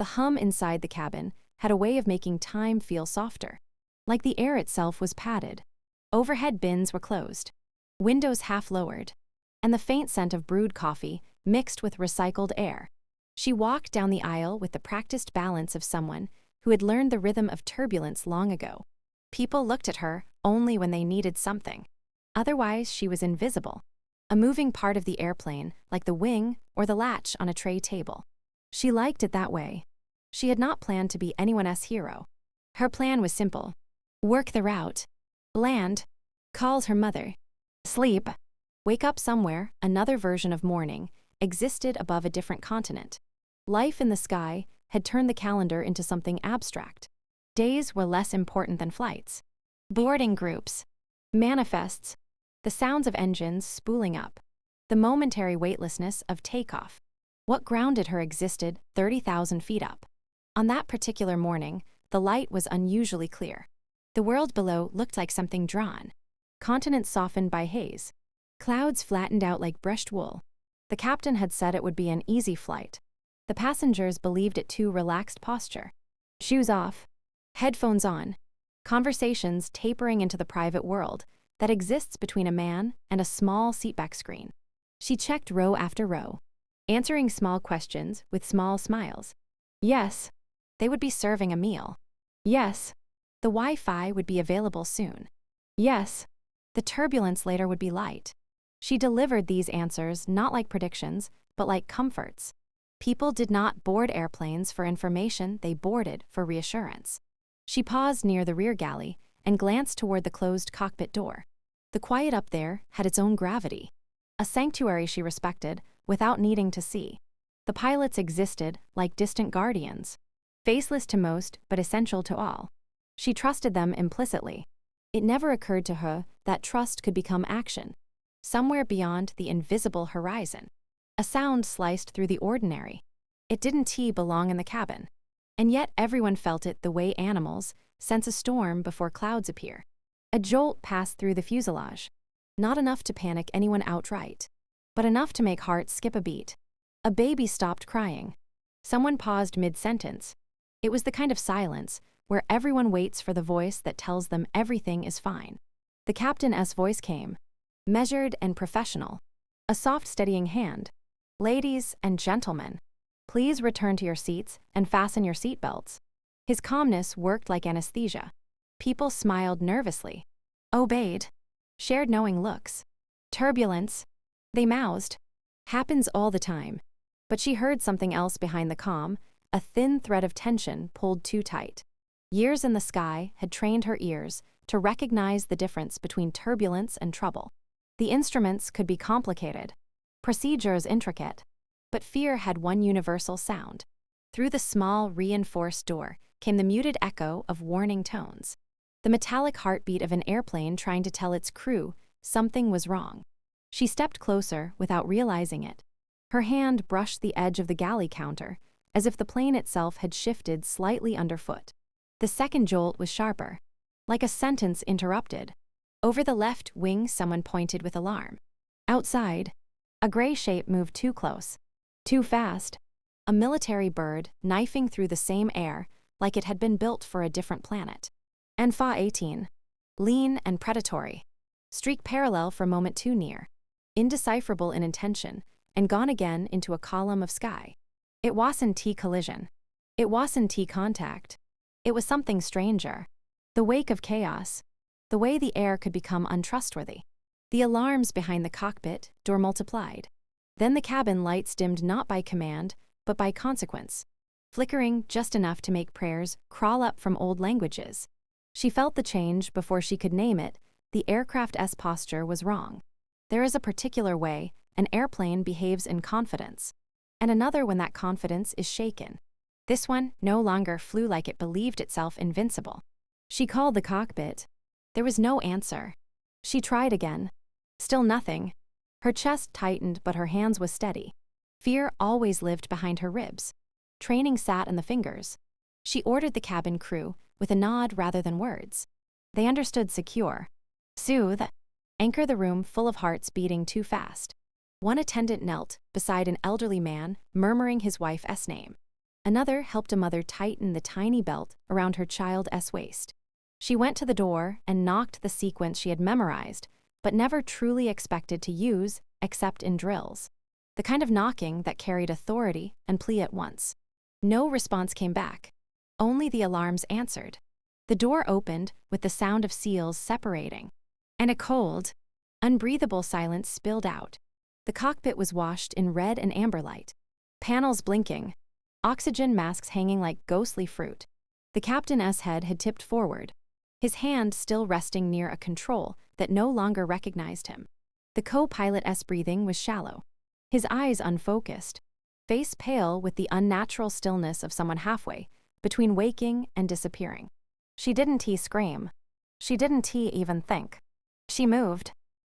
The hum inside the cabin had a way of making time feel softer, like the air itself was padded. Overhead bins were closed, windows half lowered, and the faint scent of brewed coffee mixed with recycled air. She walked down the aisle with the practiced balance of someone who had learned the rhythm of turbulence long ago. People looked at her only when they needed something. Otherwise, she was invisible, a moving part of the airplane, like the wing or the latch on a tray table. She liked it that way. She had not planned to be anyone else's hero. Her plan was simple: work the route, land, call her mother, sleep, wake up somewhere. Another version of morning existed above a different continent. Life in the sky had turned the calendar into something abstract. Days were less important than flights. Boarding groups, manifests, the sounds of engines spooling up, the momentary weightlessness of takeoff. What grounded her existed 30,000 feet up. On that particular morning, the light was unusually clear. The world below looked like something drawn. Continents softened by haze. Clouds flattened out like brushed wool. The captain had said it would be an easy flight. The passengers believed it too. Relaxed posture. Shoes off, headphones on, conversations tapering into the private world that exists between a man and a small seatback screen. She checked row after row, answering small questions with small smiles. Yes, they would be serving a meal. Yes, the Wi-Fi would be available soon. Yes, the turbulence later would be light. She delivered these answers not like predictions, but like comforts. People did not board airplanes for information, they boarded for reassurance. She paused near the rear galley and glanced toward the closed cockpit door. The quiet up there had its own gravity, a sanctuary she respected without needing to see. The pilots existed like distant guardians, faceless to most but essential to all. She trusted them implicitly. It never occurred to her that trust could become action. Somewhere beyond the invisible horizon, a sound sliced through the ordinary. It didn't belong in the cabin, and yet everyone felt it the way animals sense a storm before clouds appear. A jolt passed through the fuselage, not enough to panic anyone outright, but enough to make hearts skip a beat. A baby stopped crying. Someone paused mid-sentence. It was the kind of silence where everyone waits for the voice that tells them everything is fine. The captain's voice came, measured and professional, a soft steadying hand. Ladies and gentlemen, please return to your seats and fasten your seatbelts. His calmness worked like anesthesia. People smiled nervously, obeyed, shared knowing looks. Turbulence, they mouthed, happens all the time. But she heard something else behind the calm, a thin thread of tension pulled too tight. Years in the sky had trained her ears to recognize the difference between turbulence and trouble. The instruments could be complicated, procedures intricate, but fear had one universal sound. Through the small, reinforced door came the muted echo of warning tones, the metallic heartbeat of an airplane trying to tell its crew something was wrong. She stepped closer without realizing it. Her hand brushed the edge of the galley counter, as if the plane itself had shifted slightly underfoot. The second jolt was sharper, like a sentence interrupted. Over the left wing, someone pointed with alarm. Outside, a gray shape moved too close, too fast. A military bird knifing through the same air like it had been built for a different planet. Anfa 18. Lean and predatory. Streak parallel for a moment too near. Indecipherable in intention, and gone again into a column of sky. It wasn't collision. It wasn't contact. It was something stranger. The wake of chaos. The way the air could become untrustworthy. The alarms behind the cockpit door multiplied. Then the cabin lights dimmed not by command, but by consequence, flickering just enough to make prayers crawl up from old languages. She felt the change before she could name it. The aircraft's posture was wrong. There is a particular way an airplane behaves in confidence, and another when that confidence is shaken. This one no longer flew like it believed itself invincible. She called the cockpit. There was no answer. She tried again. Still nothing. Her chest tightened, but her hands was steady. Fear always lived behind her ribs. Training sat in the fingers. She ordered the cabin crew with a nod rather than words. They understood: secure, soothe, anchor the room full of hearts beating too fast. One attendant knelt beside an elderly man, murmuring his wife's name. Another helped a mother tighten the tiny belt around her child's waist. She went to the door and knocked the sequence she had memorized, but never truly expected to use except in drills. The kind of knocking that carried authority and plea at once. No response came back. Only the alarms answered. The door opened with the sound of seals separating, and a cold, unbreathable silence spilled out. The cockpit was washed in red and amber light. Panels blinking, oxygen masks hanging like ghostly fruit. The captain's head had tipped forward, his hand still resting near a control that no longer recognized him. The co-pilot's breathing was shallow, his eyes unfocused, face pale with the unnatural stillness of someone halfway between waking and disappearing. She didn't scream. She didn't even think. She moved.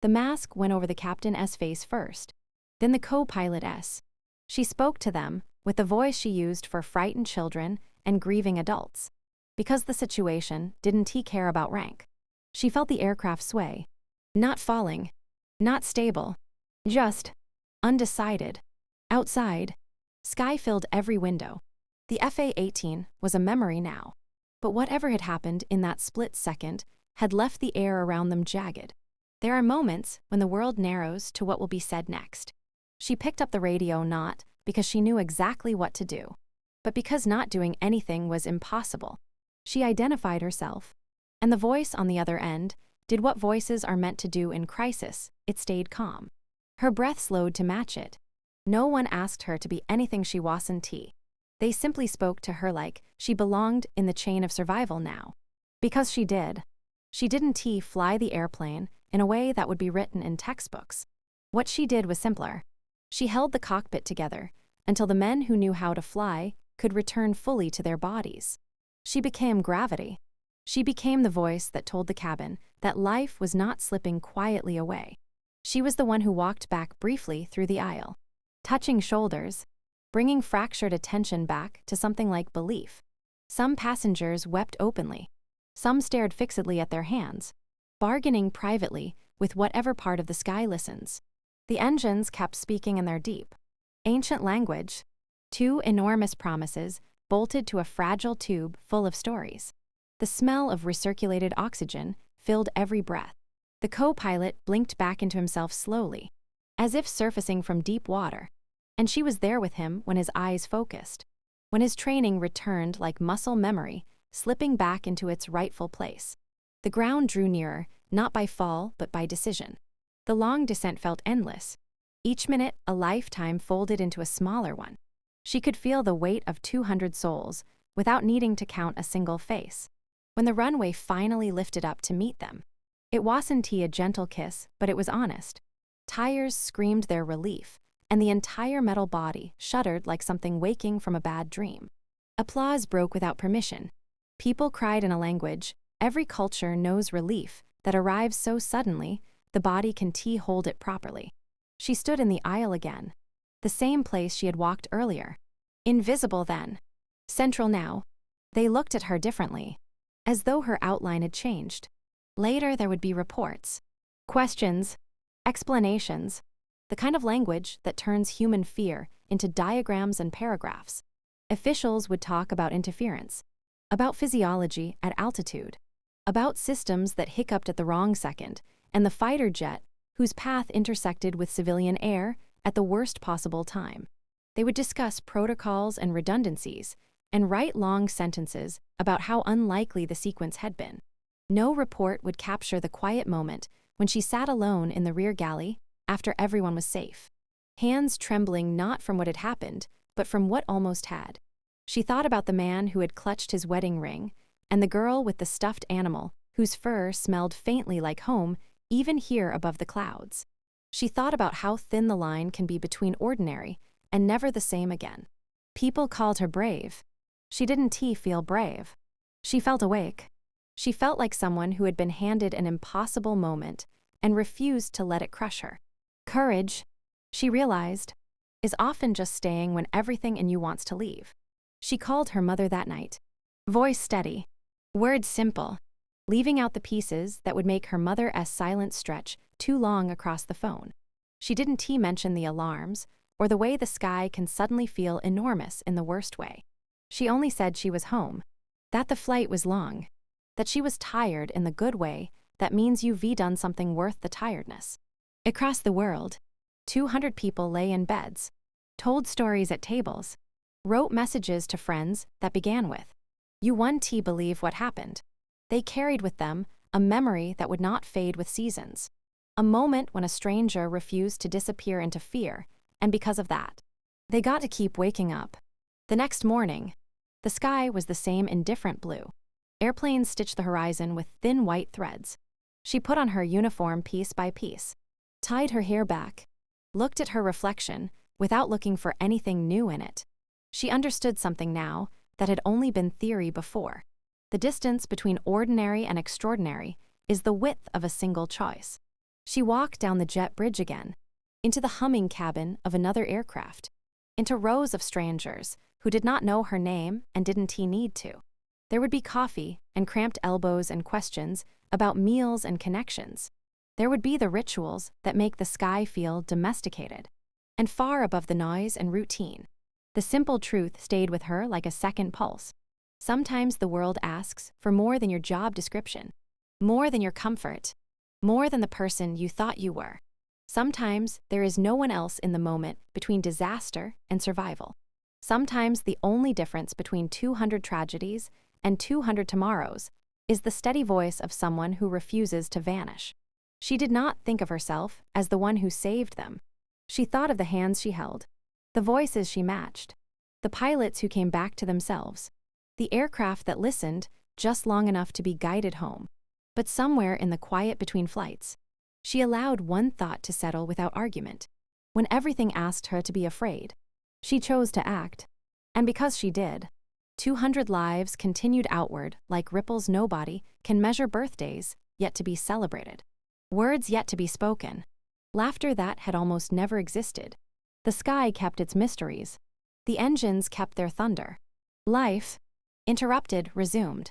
The mask went over the captain's face first, then the co-pilot's. She spoke to them with the voice she used for frightened children and grieving adults. Because the situation didn't care about rank. She felt the aircraft sway. Not falling. Not stable. Just undecided. Outside, sky filled every window. The F/A-18 was a memory now. But whatever had happened in that split second had left the air around them jagged. There are moments when the world narrows to what will be said next. She picked up the radio not because she knew exactly what to do, but because not doing anything was impossible. She identified herself, and the voice on the other end did what voices are meant to do in crisis. It stayed calm. Her breath slowed to match it. No one asked her to be anything she wasn't. They simply spoke to her like she belonged in the chain of survival now. Because she did. She didn't fly the airplane in a way that would be written in textbooks. What she did was simpler. She held the cockpit together until the men who knew how to fly could return fully to their bodies. She became gravity. She became the voice that told the cabin that life was not slipping quietly away. She was the one who walked back briefly through the aisle, touching shoulders, bringing fractured attention back to something like belief. Some passengers wept openly. Some stared fixedly at their hands, bargaining privately with whatever part of the sky listens. The engines kept speaking in their deep, ancient language, two enormous promises bolted to a fragile tube full of stories. The smell of recirculated oxygen filled every breath. The co-pilot blinked back into himself slowly, as if surfacing from deep water, and she was there with him when his eyes focused, when his training returned like muscle memory, slipping back into its rightful place. The ground drew nearer, not by fall but by decision. The long descent felt endless. Each minute, a lifetime folded into a smaller one. She could feel the weight of 200 souls without needing to count a single face. When the runway finally lifted up to meet them, it wasn't a gentle kiss, but it was honest. Tires screamed their relief, and the entire metal body shuddered like something waking from a bad dream. Applause broke without permission. People cried in a language every culture knows, relief that arrives so suddenly the body can hold it properly. She stood in the aisle again, the same place she had walked earlier. Invisible then, central now. They looked at her differently, as though her outline had changed. Later there would be reports, questions, explanations, the kind of language that turns human fear into diagrams and paragraphs. Officials would talk about interference, about physiology at altitude, about systems that hiccuped at the wrong second, and the fighter jet whose path intersected with civilian air at the worst possible time. They would discuss protocols and redundancies, and write long sentences about how unlikely the sequence had been. No report would capture the quiet moment when she sat alone in the rear galley after everyone was safe, hands trembling not from what had happened, but from what almost had. She thought about the man who had clutched his wedding ring, and the girl with the stuffed animal whose fur smelled faintly like home even here above the clouds. She thought about how thin the line can be between ordinary and never the same again. People called her brave. She didn't feel brave. She felt awake. She felt like someone who had been handed an impossible moment and refused to let it crush her. Courage, she realized, is often just staying when everything in you wants to leave. She called her mother that night. Voice steady, words simple, leaving out the pieces that would make her mother's silence stretch too long across the phone. She didn't mention the alarms or the way the sky can suddenly feel enormous in the worst way. She only said she was home, that the flight was long, that she was tired in the good way that means you've done something worth the tiredness. Across the world, 200 people lay in beds, told stories at tables, wrote messages to friends that began with, "You want to believe what happened." They carried with them a memory that would not fade with seasons, a moment when a stranger refused to disappear into fear, and because of that, they got to keep waking up. The next morning, the sky was the same indifferent blue. Airplanes stitched the horizon with thin white threads. She put on her uniform piece by piece, tied her hair back, looked at her reflection without looking for anything new in it. She understood something now that had only been theory before. The distance between ordinary and extraordinary is the width of a single choice. She walked down the jet bridge again, into the humming cabin of another aircraft, into rows of strangers who did not know her name and didn't need to. There would be coffee and cramped elbows and questions about meals and connections. There would be the rituals that make the sky feel domesticated. And far above the noise and routine, the simple truth stayed with her like a second pulse. Sometimes the world asks for more than your job description, more than your comfort, more than the person you thought you were. Sometimes there is no one else in the moment between disaster and survival. Sometimes the only difference between 200 tragedies and 200 tomorrows is the steady voice of someone who refuses to vanish. She did not think of herself as the one who saved them. She thought of the hands she held, the voices she matched, the pilots who came back to themselves, the aircraft that listened just long enough to be guided home. But somewhere in the quiet between flights, she allowed one thought to settle without argument. When everything asked her to be afraid, she chose to act. And because she did, 200 lives continued outward like ripples nobody can measure, birthdays yet to be celebrated, words yet to be spoken, laughter that had almost never existed. The sky kept its mysteries. The engines kept their thunder. Life, interrupted, resumed.